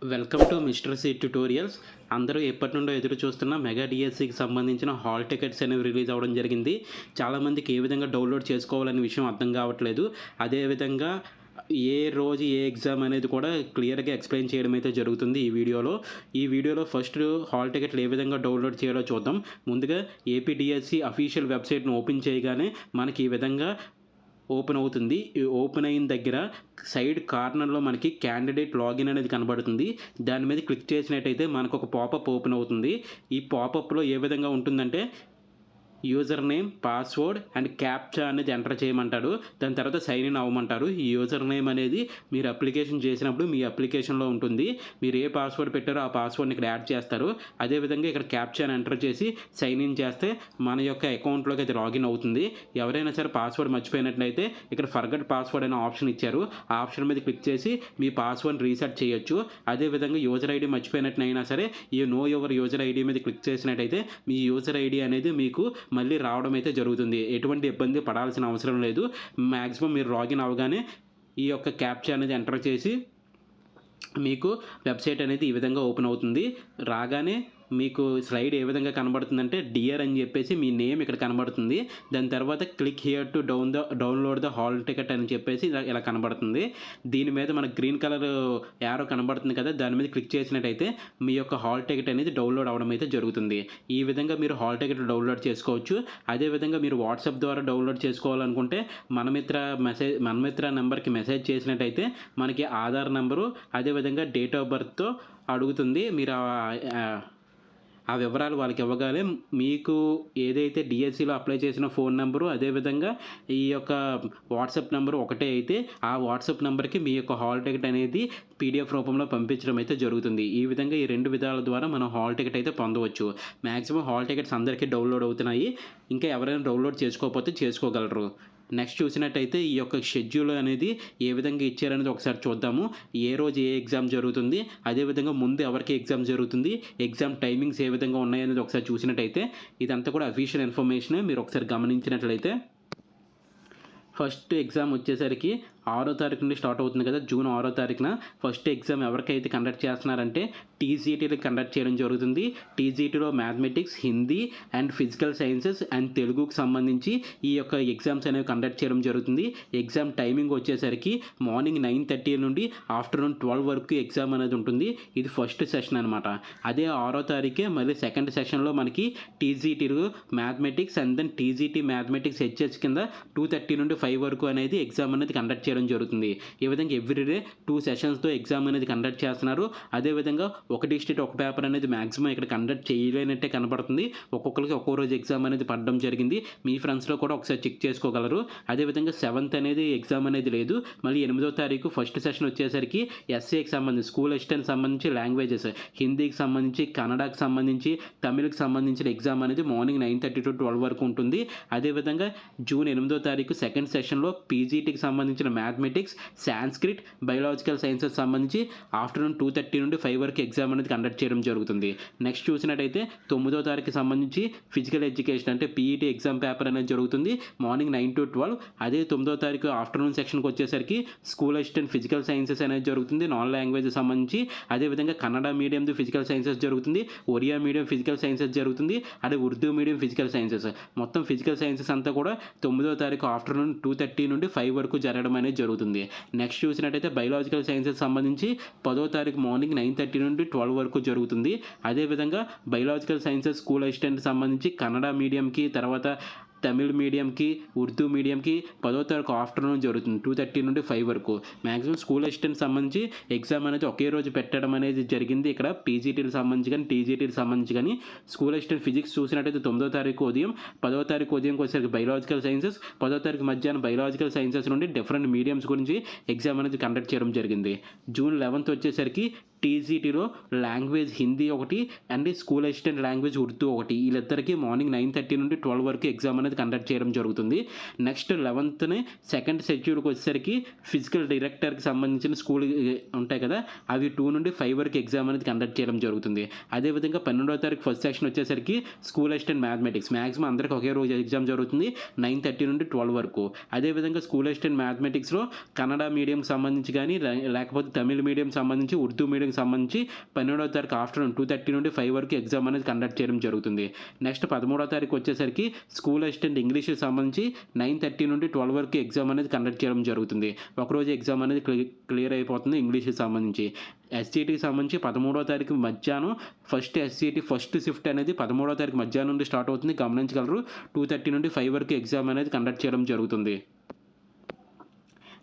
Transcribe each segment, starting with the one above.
Welcome to mister C tutorials. అందరూ ఎప్పటి నుండో ఎదురు చూస్తున్న మెగా డిఎస్సికి సంబంధించిన హాల్ టికెట్స్ అనేవి రిలీజ్ అవ్వడం జరిగింది. చాలామందికి ఏ విధంగా డౌన్లోడ్ చేసుకోవాలనే విషయం అర్థం కావట్లేదు. అదేవిధంగా ఏ రోజు ఏ ఎగ్జామ్ అనేది కూడా క్లియర్గా ఎక్స్ప్లెయిన్ చేయడం అయితే జరుగుతుంది ఈ వీడియోలో ఫస్ట్ హాల్ టికెట్లు ఏ విధంగా డౌన్లోడ్ చేయాలో చూద్దాం. ముందుగా ఏపీ డిఎస్సి అఫీషియల్ వెబ్సైట్ను ఓపెన్ చేయగానే మనకి ఈ విధంగా ఓపెన్ అవుతుంది. ఈ ఓపెన్ అయిన దగ్గర సైడ్ కార్నర్లో మనకి క్యాండిడేట్ లాగిన్ అనేది కనబడుతుంది. దాని మీద క్లిక్ చేసినట్టయితే మనకు ఒక పాపప్ ఓపెన్ అవుతుంది. ఈ పాపప్లో ఏ విధంగా ఉంటుందంటే user name, password and captcha అనేది ఎంటర్ చేయమంటాడు. దాని తర్వాత సైన్ ఇన్ అవ్వమంటారు. ఈ యూజర్ నేమ్ అనేది మీరు అప్లికేషన్ చేసినప్పుడు మీ అప్లికేషన్లో ఉంటుంది. మీరు ఏ పాస్వర్డ్ పెట్టారో ఆ పాస్వర్డ్ని ఇక్కడ యాడ్ చేస్తారు. అదేవిధంగా ఇక్కడ క్యాప్చాని ఎంటర్ చేసి సైన్ ఇన్ చేస్తే మన యొక్క అకౌంట్లోకి అది లాగిన్ అవుతుంది. ఎవరైనా సరే పాస్వర్డ్ మర్చిపోయినట్లయితే ఇక్కడ ఫర్గట్ పాస్వర్డ్ అనే ఆప్షన్ ఇచ్చారు. ఆ ఆప్షన్ మీద క్లిక్ చేసి మీ పాస్వర్డ్ రీసెట్ చేయొచ్చు. అదేవిధంగా యూజర్ ఐడి మర్చిపోయినట్లయినా సరే ఈ నో యువర్ యూజర్ ఐడి మీద క్లిక్ చేసినట్టయితే మీ యూజర్ ఐడి అనేది మీకు మళ్ళీ రావడం అయితే జరుగుతుంది. ఎటువంటి ఇబ్బంది పడాల్సిన అవసరం లేదు. మ్యాక్సిమం మీరు లాగిన్ అవ్వగానే ఈ యొక్క క్యాప్చా అనేది ఎంటర్ చేసి మీకు వెబ్సైట్ అనేది ఈ విధంగా ఓపెన్ అవుతుంది. రాగానే మీకు స్లైడ్ ఏ విధంగా కనబడుతుందంటే డియర్ అని చెప్పేసి మీ నేమ్ ఇక్కడ కనబడుతుంది. దాని తర్వాత click here to download the hall ticket అని చెప్పేసి ఇలా కనబడుతుంది. దీని మీద మనకు గ్రీన్ కలర్ యారో కనబడుతుంది కదా, దాని మీద క్లిక్ చేసినట్టయితే మీ యొక్క హాల్ టికెట్ అనేది డౌన్లోడ్ అవ్వడం అయితే జరుగుతుంది. ఈ విధంగా మీరు హాల్ టికెట్ డౌన్లోడ్ చేసుకోవచ్చు. అదేవిధంగా మీరు వాట్సాప్ ద్వారా డౌన్లోడ్ చేసుకోవాలనుకుంటే మనమిత్ర నెంబర్కి మెసేజ్ చేసినట్టయితే మనకి ఆధార్ నెంబరు అదేవిధంగా డేట్ ఆఫ్ బర్త్తో అడుగుతుంది. మీరు ఆ వివరాలు వాళ్ళకి ఇవ్వగానే మీకు ఏదైతే డిఎస్సిలో అప్లై చేసిన ఫోన్ నెంబరు అదేవిధంగా ఈ యొక్క వాట్సాప్ నెంబరు ఒకటే అయితే ఆ వాట్సాప్ నెంబర్కి మీ యొక్క హాల్ టికెట్ అనేది పీడిఎఫ్ రూపంలో పంపించడం అయితే జరుగుతుంది. ఈ విధంగా ఈ రెండు విధాల ద్వారా మనం హాల్ టికెట్ అయితే పొందవచ్చు. మ్యాక్సిమం హాల్ టికెట్స్ అందరికీ డౌన్లోడ్ అవుతున్నాయి. ఇంకా ఎవరైనా డౌన్లోడ్ చేసుకోకపోతే చేసుకోగలరు. నెక్స్ట్ చూసినట్టయితే ఈ యొక్క షెడ్యూల్ అనేది ఏ విధంగా ఇచ్చారనేది ఒకసారి చూద్దాము. ఏ రోజు ఏ ఎగ్జామ్ జరుగుతుంది, అదేవిధంగా ముందు ఎవరికి ఎగ్జామ్ జరుగుతుంది, ఎగ్జామ్ టైమింగ్స్ ఏ విధంగా ఉన్నాయనేది ఒకసారి చూసినట్టయితే ఇదంతా కూడా అఫీషియల్ ఇన్ఫర్మేషన్. మీరు ఒకసారి గమనించినట్లయితే ఫస్ట్ ఎగ్జామ్ వచ్చేసరికి 6వ తారీఖు నుండి స్టార్ట్ అవుతుంది కదా, జూన్ 6వ తారీఖున ఫస్ట్ ఎగ్జామ్ ఎవరికైతే కండక్ట్ చేస్తున్నారంటే టీజీటీలో కండక్ట్ చేయడం జరుగుతుంది. టీజీటీలో mathematics, Hindi and physical sciences and తెలుగుకు సంబంధించి ఈ యొక్క ఎగ్జామ్స్ అనేవి కండక్ట్ చేయడం జరుగుతుంది. ఎగ్జామ్ టైమింగ్ వచ్చేసరికి మార్నింగ్ 9:30 నుండి ఆఫ్టర్నూన్ 12 వరకు ఎగ్జామ్ అనేది ఉంటుంది. ఇది ఫస్ట్ సెషన్ అనమాట. అదే 6వ తారీఖే మళ్ళీ సెకండ్ సెషన్లో మనకి టీజీటీలో mathematics and then TGT mathematics హెచ్హెచ్ కింద 2:30 నుండి 5 వరకు అనేది ఎగ్జామ్ అనేది కండక్ట్ చేయడం జరుగుతుంది. ఈ విధంగా ఎవ్రీడే 2 సెషన్స్తో ఎగ్జామ్ అనేది కండక్ట్ చేస్తున్నారు. అదేవిధంగా ఒక డిస్ట్రిక్ట్ ఒక పేపర్ అనేది మ్యాక్సిమం ఇక్కడ కండక్ట్ చేయలేనట్టే కనబడుతుంది. ఒక్కొక్కరికి ఒక్కో రోజు ఎగ్జామ్ అనేది పడడం జరిగింది. మీ ఫ్రెండ్స్లో కూడా ఒకసారి చెక్ చేసుకోగలరు. అదేవిధంగా 7th అనేది ఎగ్జామ్ అనేది లేదు. మళ్ళీ 8వ తారీఖు ఫస్ట్ సెషన్ వచ్చేసరికి ఎస్ఏకి సంబంధించి స్కూల్ అసిస్టెంట్ సంబంధించి లాంగ్వేజెస్ హిందీకి సంబంధించి, కన్నడకి సంబంధించి, తమిళకి సంబంధించిన ఎగ్జామ్ అనేది మార్నింగ్ 9:30 to 12 వరకు ఉంటుంది. అదేవిధంగా జూన్ 8వ తారీఖు సెకండ్ సెషన్లో పీజీటీకి సంబంధించిన మ్యాథమెటిక్స్, సాంస్క్రిట్, బయోలాజికల్ సైన్సెస్ సంబంధించి ఆఫ్టర్నూన్ 2:30 నుండి 5 వరకు ఎగ్జామ్ అనేది కండక్ట్ చేయడం జరుగుతుంది. నెక్స్ట్ చూసినట్టయితే 9వ తారీఖు సంబంధించి ఫిజికల్ ఎడ్యుకేషన్ అంటే పీఈటీ ఎగ్జామ్ పేపర్ అనేది జరుగుతుంది మార్నింగ్ 9 to 12. అదే 9వ తారీఖు ఆఫ్టర్నూన్ సెక్షన్కి వచ్చేసరికి స్కూల్ అసిస్టెంట్ ఫిజికల్ సైన్సెస్ అనేది జరుగుతుంది నాన్ లాంగ్వేజ్ సంబంధించి. అదేవిధంగా కన్నడ మీడియంది ఫిజికల్ సైన్సెస్ జరుగుతుంది, ఒరియా మీడియం ఫిజికల్ సైన్సెస్ జరుగుతుంది, అదే ఉర్దూ మీడియం ఫిజికల్ సైన్సెస్. మొత్తం ఫిజికల్ సైన్సెస్ అంతా కూడా 9వ తారీఖు ఆఫ్టర్నూన్ 2:30 నుండి 5 వరకు జరగడం అనేది జరుగుతుంది. నెక్స్ట్ చూసినట్టయితే బయోలాజికల్ సైన్సెస్ సంబంధించి 10వ తారీఖు మార్నింగ్ 9:30 నుండి 12 వరకు జరుగుతుంది. అదేవిధంగా బయోలాజికల్ సైన్సెస్ స్కూల్ అసిస్టెంట్ సంబంధించి కన్నడ మీడియంకి, తర్వాత తమిళ్ మీడియంకి, ఉర్దూ మీడియంకి 10వ తారీఖు ఆఫ్టర్నూన్ జరుగుతుంది 2:30 నుండి 5 వరకు. మ్యాక్సిమం స్కూల్ అసిస్టెంట్ సంబంధించి ఎగ్జామ్ అనేది ఒకే రోజు పెట్టడం అనేది జరిగింది. ఇక్కడ పీజీటీకి సంబంధించి కానీ టీజీటీకి సంబంధించి కానీ స్కూల్ అసిస్టెంట్ ఫిజిక్స్ చూసినట్టయితే 9వ తారీఖు ఉదయం, 10వ తారీఖు ఉదయంకి వచ్చేసరికి బయోలాజికల్ సైన్సెస్, 10వ తారీఖు మధ్యాహ్నం బయోలాజికల్ సైన్సెస్ నుండి డిఫరెంట్ మీడియంస్ గురించి ఎగ్జామ్ అనేది కండక్ట్ చేయడం జరిగింది. జూన్ 11th వచ్చేసరికి టీజీటీలో లాంగ్వేజ్ హిందీ ఒకటి and school assistant language Urdu ఒకటి, వీళ్ళిద్దరికీ మార్నింగ్ 9:30 నుండి 12 వరకు ఎగ్జామ్ అనేది కండక్ట్ చేయడం జరుగుతుంది. నెక్స్ట్ 11th సెకండ్ షెడ్యూల్కి వచ్చేసరికి ఫిజికల్ డైరెక్టర్కి సంబంధించిన స్కూల్ ఉంటాయి కదా, అవి 2 నుండి 5 వరకు ఎగ్జామ్ అనేది కండక్ట్ చేయడం జరుగుతుంది. అదేవిధంగా 12వ తారీఖు ఫస్ట్ సెక్షన్ వచ్చేసరికి స్కూల్ అసిస్టెంట్ మ్యాథమెటిక్స్ మ్యాక్సిమం అందరికీ ఒకే రోజు ఎగ్జామ్ జరుగుతుంది 9:30 నుండి 12 వరకు. అదేవిధంగా స్కూల్ అసిస్టెంట్ మ్యాథమెటిక్స్లో కన్నడ మీడియం సంబంధించి కానీ లేకపోతే తమిళ మీడియం సంబంధించి, ఉర్దూ మీడియం మీడియంకి సంబంధించి 12వ తారీఖు ఆఫ్టర్నూన్ 2:30 నుండి 5 వరకు ఎగ్జామ్ అనేది కండక్ట్ చేయడం జరుగుతుంది. నెక్స్ట్ 13వ తారీఖు వచ్చేసరికి స్కూల్ అసిస్టెంట్ ఇంగ్లీష్‌కి సంబంధించి 9:30 నుండి 12 వరకు ఎగ్జామ్ అనేది కండక్ట్ చేయడం జరుగుతుంది. ఒకరోజు ఎగ్జామ్ అనేది క్లియర్ అయిపోతుంది ఇంగ్లీష్‌కి సంబంధించి. ఎస్సీటీకి సంబంధించి 13వ తారీఖు మధ్యాహ్నం ఫస్ట్ ఎస్సీటీ ఫస్ట్ షిఫ్ట్ అనేది 13వ తారీఖు మధ్యాహ్నం నుండి స్టార్ట్ అవుతుంది, గమనించగలరు. 2:30 నుండి 5 వరకు ఎగ్జామ్ అనేది కండక్ట్ చేయడం జరుగుతుంది.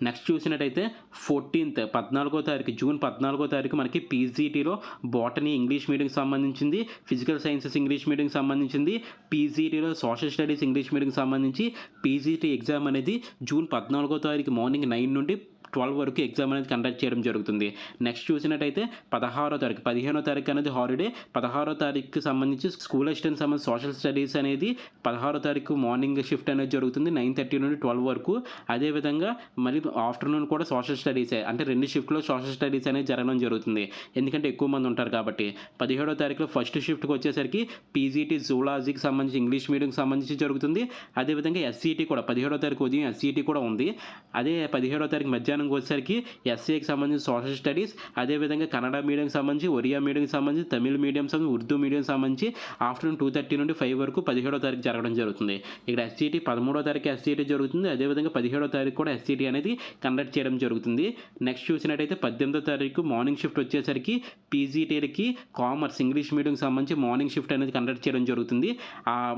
నెక్స్ట్ చూసినట్టయితే 14వ తారీఖు జూన్ 14వ తారీఖు మనకి పీజీటీలో బాటనీ ఇంగ్లీష్ మీడియంకి సంబంధించింది, ఫిజికల్ సైన్సెస్ ఇంగ్లీష్ మీడియంకి సంబంధించింది, పీజీటీలో సోషల్ స్టడీస్ ఇంగ్లీష్ మీడియంకి సంబంధించి పీజీటీ ఎగ్జామ్ అనేది జూన్ 14వ తారీఖు మార్నింగ్ 9 నుండి 12 వరకు ఎగ్జామ్ అనేది కండక్ట్ చేయడం జరుగుతుంది. నెక్స్ట్ చూసినట్టయితే 16వ తారీఖు 15వ తారీఖు అనేది హాలిడే. 16వ తారీఖుకి సంబంధించి స్కూల్ అసిస్టెంట్ సంబంధించి సోషల్ స్టడీస్ అనేది 16వ తారీఖు మార్నింగ్ షిఫ్ట్ అనేది జరుగుతుంది 9:30 నుండి 12 వరకు. అదేవిధంగా మళ్ళీ ఆఫ్టర్నూన్ కూడా సోషల్ స్టడీసే, అంటే 2 షిఫ్ట్లో సోషల్ స్టడీస్ అనేది జరగడం జరుగుతుంది, ఎందుకంటే ఎక్కువ మంది ఉంటారు కాబట్టి. 17వ తారీఖులో ఫస్ట్ షిఫ్ట్కి వచ్చేసరికి పీజీటీ జూలాజీకి సంబంధించి ఇంగ్లీష్ మీడియంకి సంబంధించి జరుగుతుంది. అదేవిధంగా ఎస్సీటీ కూడా 17వ తారీఖు ఉదయం ఎస్సీటీ కూడా ఉంది. అదే 17వ తారీఖు మధ్యాహ్నం వచ్చేసరికి ఎస్ఏకి సంబంధించి సోషల్ స్టడీస్, అదేవిధంగా కన్నడ మీడియంకి సంబంధించి, ఒరియా మీడియంకి సంబంధించి, తమిళ మీడియం సంబంధించి, ఉర్దూ మీడియం సంబంధించి ఆఫ్టర్నూన్ 2:30 నుండి 5 వరకు 17వ తారీఖు జరగడం జరుగుతుంది. ఇక్కడ ఎస్సీటీ 13వ తారీఖు ఎస్సీటీ జరుగుతుంది, అదేవిధంగా 17వ తారీఖు కూడా ఎస్సీటీ అనేది కండక్ట్ చేయడం జరుగుతుంది. నెక్స్ట్ చూసినట్టయితే 18వ తారీఖు మార్నింగ్ షిఫ్ట్ వచ్చేసరికి పీజీటీలకి కామర్స్ ఇంగ్లీష్ మీడియంకి సంబంధించి మార్నింగ్ షిఫ్ట్ అనేది కండక్ట్ చేయడం జరుగుతుంది.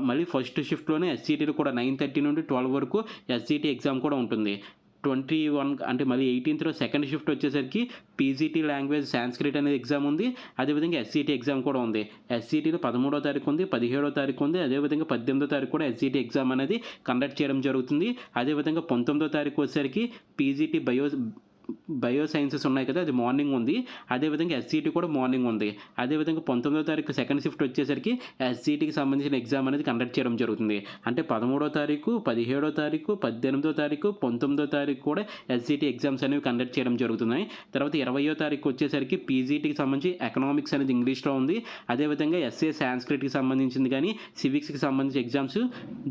మళ్ళీ ఫస్ట్ షిఫ్ట్లోనే ఎస్సీటీలు కూడా 9:30 నుండి 12 వరకు ఎస్సీటీ ఎగ్జామ్ కూడా ఉంటుంది. 21 అంటే మళ్ళీ 18th సెకండ్ షిఫ్ట్ వచ్చేసరికి పీజీటీ లాంగ్వేజ్ సాంస్క్రిట్ అనేది ఎగ్జామ్ ఉంది, అదేవిధంగా ఎస్సీటీ ఎగ్జామ్ కూడా ఉంది. ఎస్సీటీలో 13వ తారీఖు ఉంది, 17వ తారీఖు ఉంది, అదేవిధంగా 18వ తారీఖు కూడా ఎస్సీటీ ఎగ్జామ్ అనేది కండక్ట్ చేయడం జరుగుతుంది. అదేవిధంగా 19వ తారీఖు వచ్చేసరికి పీజీటీ బయో సైన్సెస్ ఉన్నాయి కదా, అది మార్నింగ్ ఉంది. అదేవిధంగా ఎస్సీటీ కూడా మార్నింగ్ ఉంది. అదేవిధంగా 19వ తారీఖు సెకండ్ షిఫ్ట్ వచ్చేసరికి ఎస్సీటీకి సంబంధించిన ఎగ్జామ్ అనేది కండక్ట్ చేయడం జరుగుతుంది. అంటే 13వ తారీఖు, 17వ తారీఖు, 18వ తారీఖు, 19వ తారీఖు కూడా ఎస్సీటీ ఎగ్జామ్స్ అనేవి కండక్ట్ చేయడం జరుగుతున్నాయి. తర్వాత 20వ తారీఖు వచ్చేసరికి పీజీటీకి సంబంధించి ఎకనామిక్స్ అనేది ఇంగ్లీష్లో ఉంది. అదేవిధంగా ఎస్ఏ సాంస్క్రిట్కి సంబంధించింది కానీ సివిక్స్కి సంబంధించి ఎగ్జామ్స్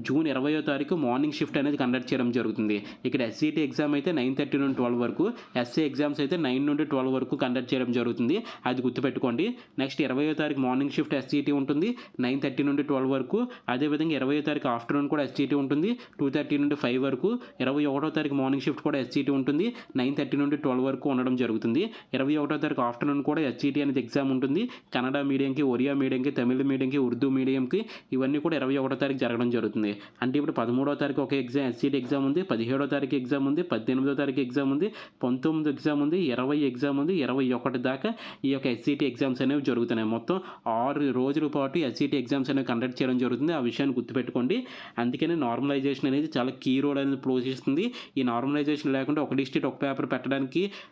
జూన్ 20వ తారీఖు మార్నింగ్ షిఫ్ట్ అనేది కండక్ట్ చేయడం జరుగుతుంది. ఇక్కడ ఎస్సీటీ ఎగ్జామ్ అయితే 9:30 నుండి 12 వరకు, ఎస్ఏ ఎగ్జామ్స్ అయితే 9 నుండి 12 వరకు కండక్ట్ చేయడం జరుగుతుంది, అది గుర్తుపెట్టుకోండి. నెక్స్ట్ 20వ తారీఖు మార్నింగ్ షిఫ్ట్ ఎస్సీటీ ఉంటుంది 9:30 నుండి 12 వరకు. అదేవిధంగా 20వ తారీఖు ఆఫ్టర్నూన్ కూడా ఎస్సీటీ ఉంటుంది 2:30 నుండి 5 వరకు. 21వ తారీఖు మార్నింగ్ షిఫ్ట్ కూడా ఎస్సీటీ ఉంటుంది 9:30 నుండి 12 వరకు ఉండడం జరుగుతుంది. 21వ తారీఖు ఆఫ్టర్నూన్ కూడా ఎస్సీటీ అనేది ఎగ్జామ్ ఉంటుంది, కన్నడ మీడియంకి, ఒరియా మీడియంకి, తమిళ మీడియంకి, ఉర్దూ మీడియంకి, ఇవన్నీ కూడా 21వ తారీఖు జరగడం జరుగుతుంది. అంటే ఇప్పుడు 13వ తారీఖు ఒక ఎగ్జామ్ ఎస్సీటీ ఎగ్జామ్ ఉంది, 17వ తారీఖు ఎగ్జామ్ ఉంది, 18వ తారీఖు ఎగ్జామ్ ఉంది, 19 ఎగ్జామ్ ఉంది, 20 ఎగ్జామ్ ఉంది, 21 దాకా ఈ యొక్క ఎస్సీటీ ఎగ్జామ్స్ అనేవి జరుగుతున్నాయి. మొత్తం 6 రోజుల పాటు ఎస్సీటీ ఎగ్జామ్స్ అనేవి కండక్ట్ చేయడం జరుగుతుంది, ఆ విషయాన్ని గుర్తుపెట్టుకోండి. అందుకనే నార్మలైజేషన్ అనేది చాలా కీ రోల్ అనేది పోషిస్తుంది. ఈ నార్మలైజేషన్ లేకుండా ఒక డిస్ట్రిక్ట్ ఒక పేపర్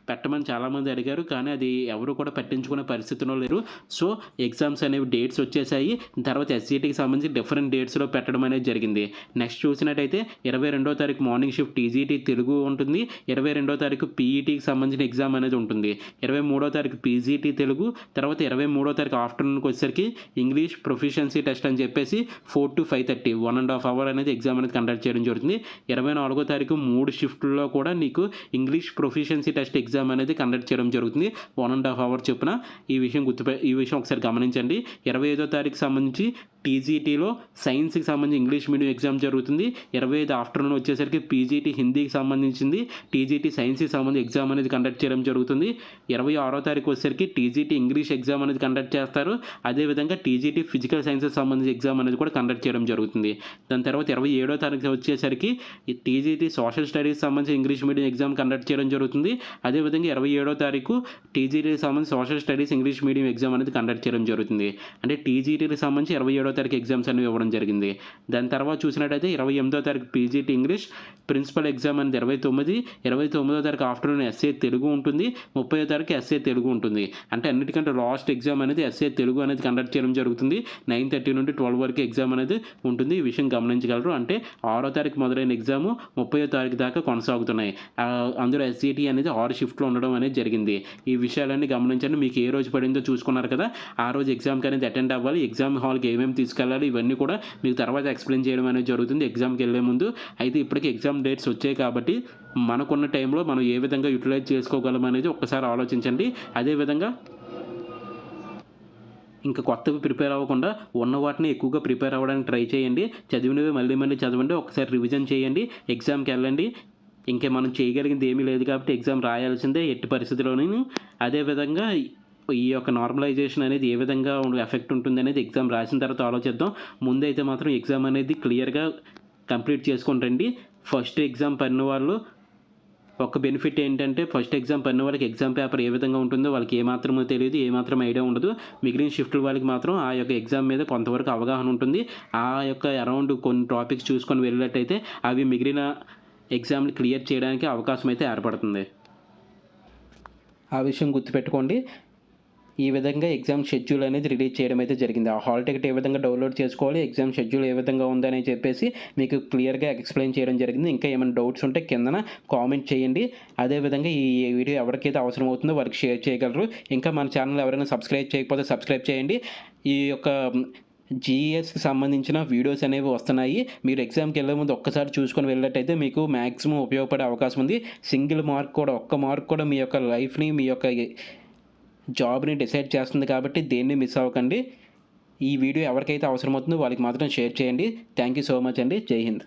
పెట్టమని చాలామంది అడిగారు, కానీ అది ఎవరు కూడా పట్టించుకునే పరిస్థితిలో లేరు. సో ఎగ్జామ్స్ అనేవి డేట్స్ వచ్చేసాయి, తర్వాత ఎస్సీటీకి సంబంధించి డిఫరెంట్ డేట్స్లో పెట్టడం అనేది జరిగింది. నెక్స్ట్ చూసినట్టయితే 22వ తారీఖు మార్నింగ్ షిఫ్ట్ టీజీటీ తెలుగు ఉంటుంది, 22వ తారీఖు పీఈటీకి సంబంధించిన ఎగ్జామ్ అనేది ఉంటుంది, 23వ తారీఖు పీజీటీ తెలుగు, తర్వాత 23వ తారీఖు ఆఫ్టర్నూన్కి వచ్చేసరికి ఇంగ్లీష్ ప్రొఫిషియన్సీ టెస్ట్ అని చెప్పేసి 4 to 5:30 1.5 hour అనేది ఎగ్జామ్ అనేది కండక్ట్ చేయడం జరుగుతుంది. 24వ తారీఖు 3 షిఫ్ట్లో కూడా నీకు ఇంగ్లీష్ ప్రొఫిషియన్సీ టెస్ట్ ఎగ్జామ్ అనేది కండక్ట్ చేయడం జరుగుతుంది 1.5 hour చొప్పున. ఈ విషయం ఒకసారి గమనించండి. 25వ తారీఖు సంబంధించి టీజీటీలో సైన్స్కి సంబంధించి ఇంగ్లీష్ మీడియం ఎగ్జామ్ జరుగుతుంది. 25 ఆఫ్టర్నూన్ వచ్చేసరికి పీజీటీ హిందీకి సంబంధించింది, టీజీటీ సైన్స్కి సంబంధించి ఎగ్జామ్ అనేది కండక్ట్ చేయడం జరుగుతుంది. 26వ తారీఖు వచ్చేసరికి టీజీటీ ఇంగ్లీష్ ఎగ్జామ్ అనేది కండక్ట్ చేస్తారు. అదేవిధంగా టీజీటీ ఫిజికల్ సైన్సెస్ సంబంధించి ఎగ్జామ్ అనేది కూడా కండక్ట్ చేయడం జరుగుతుంది. దాని తర్వాత 27వ తారీఖు వచ్చేసరికి టీజీటీ సోషల్ స్టడీస్ సంబంధించి ఇంగ్లీష్ మీడియం ఎగ్జామ్ కండక్ట్ చేయడం జరుగుతుంది. అదేవిధంగా 27వ తారీఖు టీజీటీకి సంబంధించి social studies English medium exam అనేది కండక్ట్ చేయడం జరుగుతుంది. అంటే టీజీటీకి సంబంధించి 27వ తారీఖు ఎగ్జామ్స్ అనేవి ఇవ్వడం జరిగింది. దాని తర్వాత చూసినట్టయితే 28వ తారీఖు పీజీటీ ఇంగ్లీష్ ప్రిన్సిపల్ ఎగ్జామ్ అనేది 29వ తారీఖు ఆఫ్టర్నూన్ ఎస్ఏ తెలుగు ఉంటుంది, 30వ తారీఖు ఎస్ఏ తెలుగు ఉంటుంది. అంటే అన్నిటికంటే లాస్ట్ ఎగ్జామ్ అనేది ఎస్ఏ తెలుగు అనేది కండక్ట్ చేయడం జరుగుతుంది. 9:30 నుండి 12 వరకు ఎగ్జామ్ అనేది ఉంటుంది, ఈ విషయం గమనించగలరు. అంటే 6వ తారీఖు మొదలైన ఎగ్జాము 30వ తారీఖు దాకా కొనసాగుతున్నాయి. అందులో ఎస్సీటీ అనేది 6 షిఫ్ట్లో ఉండడం అనేది జరిగింది. ఈ విషయాలన్నీ గమనించండి. మీకు ఏ రోజు పడిందో చూసుకున్నారు కదా, ఆ రోజు ఎగ్జామ్కి అనేది అటెండ్ అవ్వాలి. ఎగ్జామ్ హాల్కి ఏమేమి తీసుకెళ్ళాలి ఇవన్నీ కూడా మీకు తర్వాత ఎక్స్ప్లెయిన్ చేయడం అనేది జరుగుతుంది ఎగ్జామ్కి వెళ్ళే ముందు. అయితే ఇప్పటికీ ఎగ్జామ్ డేట్స్ వచ్చాయి కాబట్టి మనకున్న టైంలో మనం ఏ విధంగా యూటిలైజ్ చేసుకోగలం అనేది ఒక్కసారి ఆలోచించండి. అదేవిధంగా ఇంకా కొత్తవి ప్రిపేర్ అవ్వకుండా ఉన్న వాటిని ఎక్కువగా ప్రిపేర్ అవ్వడానికి ట్రై చేయండి. చదివినవి మళ్ళీ మళ్ళీ చదవండి. ఒకసారి రివిజన్ చేయండి. ఎగ్జామ్కి వెళ్ళండి. ఇంకే మనం చేయగలిగింది ఏమీ లేదు కాబట్టి ఎగ్జామ్ రాయాల్సిందే ఎట్టి పరిస్థితిలోనూ. అదేవిధంగా ఈ యొక్క నార్మలైజేషన్ అనేది ఏ విధంగా ఎఫెక్ట్ ఉంటుందనేది ఎగ్జామ్ రాసిన తర్వాత ఆలోచిద్దాం. ముందైతే మాత్రం ఎగ్జామ్ అనేది క్లియర్గా కంప్లీట్ చేసుకొని రండి. ఫస్ట్ ఎగ్జామ్ పడిన వాళ్ళు ఒక బెనిఫిట్ ఏంటంటే ఫస్ట్ ఎగ్జామ్ పడిన వాళ్ళకి ఎగ్జామ్ పేపర్ ఏ విధంగా ఉంటుందో వాళ్ళకి ఏమాత్రమో తెలియదు, ఏమాత్రం ఐడియా ఉండదు. మిగిలిన షిఫ్ట్ల వాళ్ళకి మాత్రం ఆ యొక్క ఎగ్జామ్ మీద కొంతవరకు అవగాహన ఉంటుంది. ఆ యొక్క అరౌండ్ కొన్ని టాపిక్స్ చూసుకొని వెళ్ళినట్టయితే అవి మిగిలిన ఎగ్జామ్ని క్లియర్ చేయడానికి అవకాశం అయితే ఏర్పడుతుంది. ఆ విషయం గుర్తుపెట్టుకోండి. ఈ విధంగా ఎగ్జామ్ షెడ్యూల్ అనేది రిలీజ్ చేయడం అయితే జరిగింది. ఆ హాల్ టికెట్ ఏ విధంగా డౌన్లోడ్ చేసుకోవాలి, ఎగ్జామ్ షెడ్యూల్ ఏ విధంగా ఉందని చెప్పేసి మీకు క్లియర్గా ఎక్స్ప్లెయిన్ చేయడం జరిగింది. ఇంకా ఏమైనా డౌట్స్ ఉంటే కిందన కామెంట్ చేయండి. అదేవిధంగా ఈ వీడియో ఎవరికైతే అవసరం అవుతుందో వారికి షేర్ చేయగలరు. ఇంకా మన ఛానల్ ఎవరైనా సబ్స్క్రైబ్ చేయకపోతే సబ్స్క్రైబ్ చేయండి. ఈ యొక్క జీఎస్కి సంబంధించిన వీడియోస్ అనేవి వస్తున్నాయి. మీరు ఎగ్జామ్కి వెళ్ళే ముందు ఒక్కసారి చూసుకొని వెళ్ళినట్టయితే మీకు మ్యాక్సిమం ఉపయోగపడే అవకాశం ఉంది. సింగిల్ మార్క్ కూడా, ఒక్క మార్క్ కూడా మీ యొక్క లైఫ్ని, మీ యొక్క జాబ్ని డిసైడ్ చేస్తుంది కాబట్టి దేన్ని మిస్ అవ్వకండి. ఈ వీడియో ఎవరికైతే అవసరమవుతుందో వాళ్ళకి మాత్రం షేర్ చేయండి. థ్యాంక్ యూ సో మచ్ అండి. జై హింద్.